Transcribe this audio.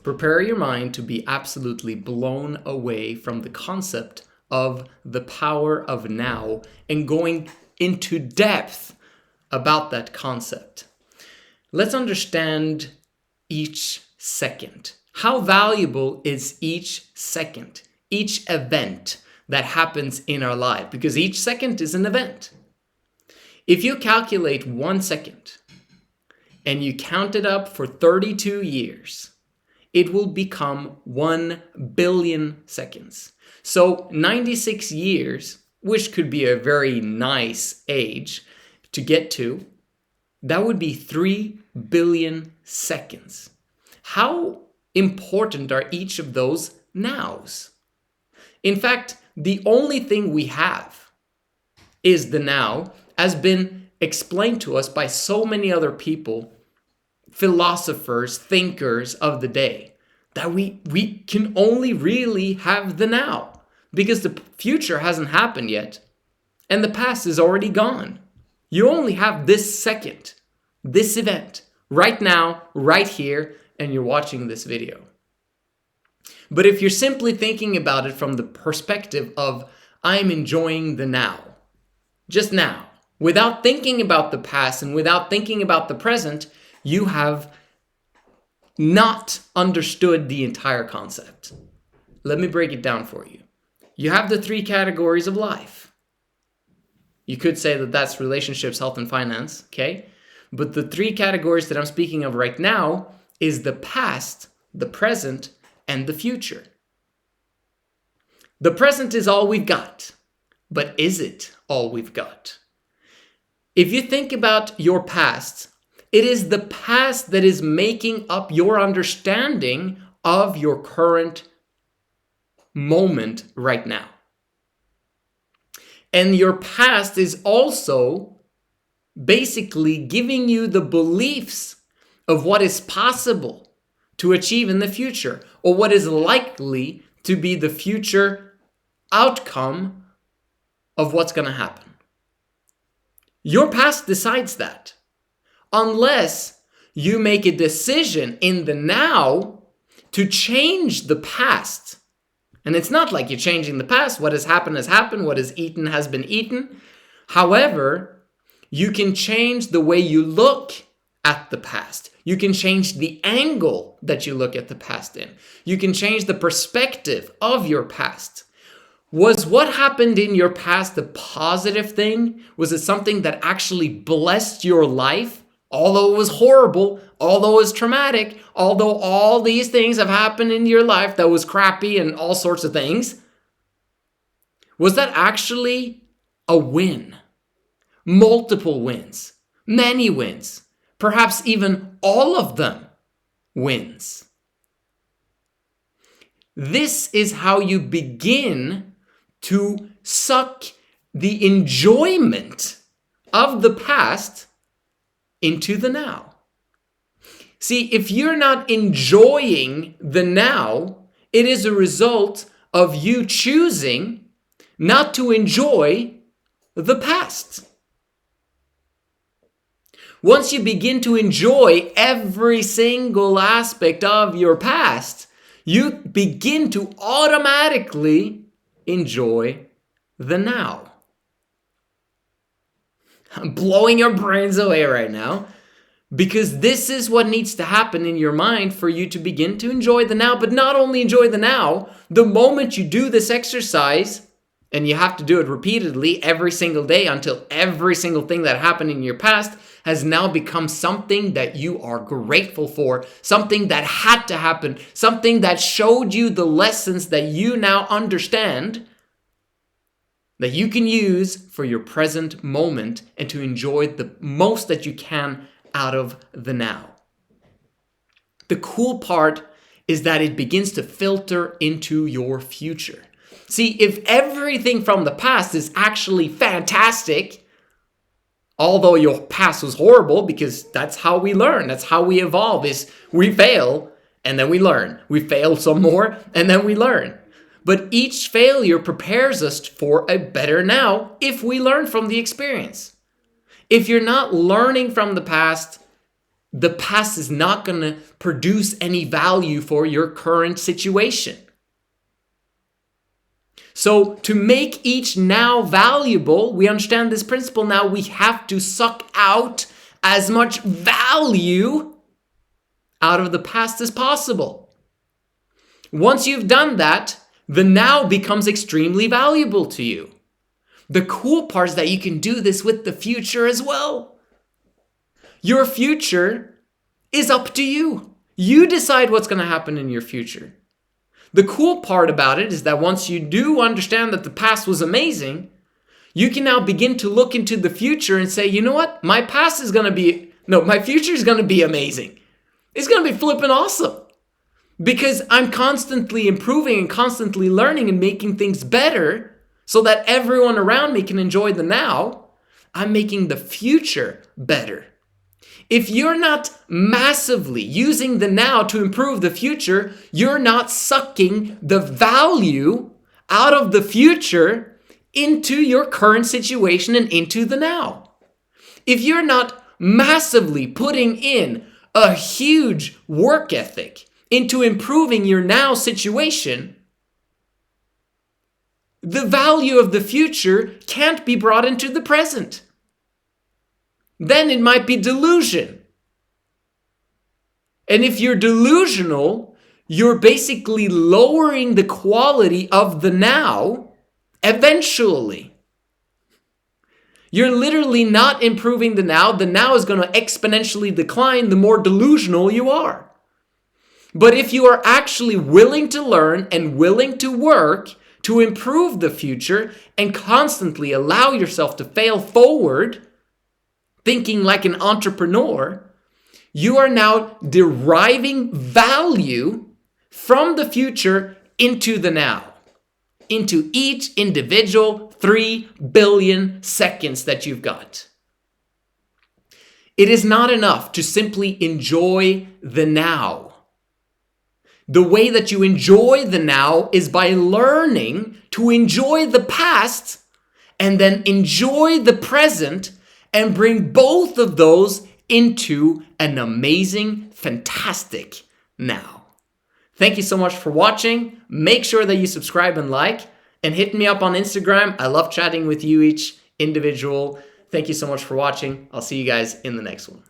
Prepare your mind to be absolutely blown away from the concept of the power of now and going into depth about that concept. Let's understand each second. How valuable is each second, each event that happens in our life? Because each second is an event. If you calculate 1 second and you count it up for 32 years, it will become 1 billion seconds. So 96 years, which could be a very nice age to get to, that would be 3 billion seconds. How important are each of those nows? In fact, the only thing we have is the now, has been explained to us by so many other people, philosophers, thinkers of the day, that we can only really have the now because the future hasn't happened yet and the past is already gone. You only have this second, this event, right now, right here, and you're watching this video. But if you're simply thinking about it from the perspective of, I'm enjoying the now, just now, without thinking about the past and without thinking about the present, you have not understood the entire concept. Let me break it down for you. You have the 3 categories of life. You could say that that's relationships, health, and finance, okay? But the 3 categories that I'm speaking of right now is the past, the present, and the future. The present is all we've got, but is it all we've got? If you think about your past, it is the past that is making up your understanding of your current moment right now. And your past is also basically giving you the beliefs of what is possible to achieve in the future, or what is likely to be the future outcome of what's going to happen. Your past decides that. Unless you make a decision in the now to change the past. And it's not like you're changing the past. What has happened, what is eaten has been eaten. However, you can change the way you look at the past. You can change the angle that you look at the past in. You can change the perspective of your past. Was what happened in your past a positive thing? Was it something that actually blessed your life? Although it was horrible, although it was traumatic, although all these things have happened in your life that was crappy and all sorts of things, was that actually a win? Multiple wins, many wins, perhaps even all of them wins. This is how you begin to suck the enjoyment of the past into the now. See, if you're not enjoying the now, it is a result of you choosing not to enjoy the past. Once you begin to enjoy every single aspect of your past, you begin to automatically enjoy the now. I'm blowing your brains away right now because this is what needs to happen in your mind for you to begin to enjoy the now. But not only enjoy the now, the moment you do this exercise, and you have to do it repeatedly every single day until every single thing that happened in your past has now become something that you are grateful for, something that had to happen, something that showed you the lessons that you now understand, that you can use for your present moment and to enjoy the most that you can out of the now. The cool part is that it begins to filter into your future. See, if everything from the past is actually fantastic, although your past was horrible, because that's how we learn, that's how we evolve, is we fail and then we learn. We fail some more and then we learn. But each failure prepares us for a better now if we learn from the experience. If you're not learning from the past, the past is not going to produce any value for your current situation. So to make each now valuable, we understand this principle now, we have to suck out as much value out of the past as possible. Once you've done that, the now becomes extremely valuable to you. The cool part is that you can do this with the future as well. Your future is up to you. You decide what's going to happen in your future. The cool part about it is that once you do understand that the past was amazing, you can now begin to look into the future and say, you know what? My future is going to be amazing. It's going to be flipping awesome. Because I'm constantly improving and constantly learning and making things better so that everyone around me can enjoy the now. I'm making the future better. If you're not massively using the now to improve the future, you're not sucking the value out of the future into your current situation and into the now. If you're not massively putting in a huge work ethic into improving your now situation, the value of the future can't be brought into the present. Then it might be delusion. And if you're delusional, you're basically lowering the quality of the now eventually. You're literally not improving the now. The now is going to exponentially decline the more delusional you are. But if you are actually willing to learn and willing to work to improve the future and constantly allow yourself to fail forward, thinking like an entrepreneur, you are now deriving value from the future into the now, into each individual 3 billion seconds that you've got. It is not enough to simply enjoy the now. The way that you enjoy the now is by learning to enjoy the past and then enjoy the present and bring both of those into an amazing, fantastic now. Thank you so much for watching. Make sure that you subscribe and like, and hit me up on Instagram. I love chatting with you each individual. Thank you so much for watching. I'll see you guys in the next one.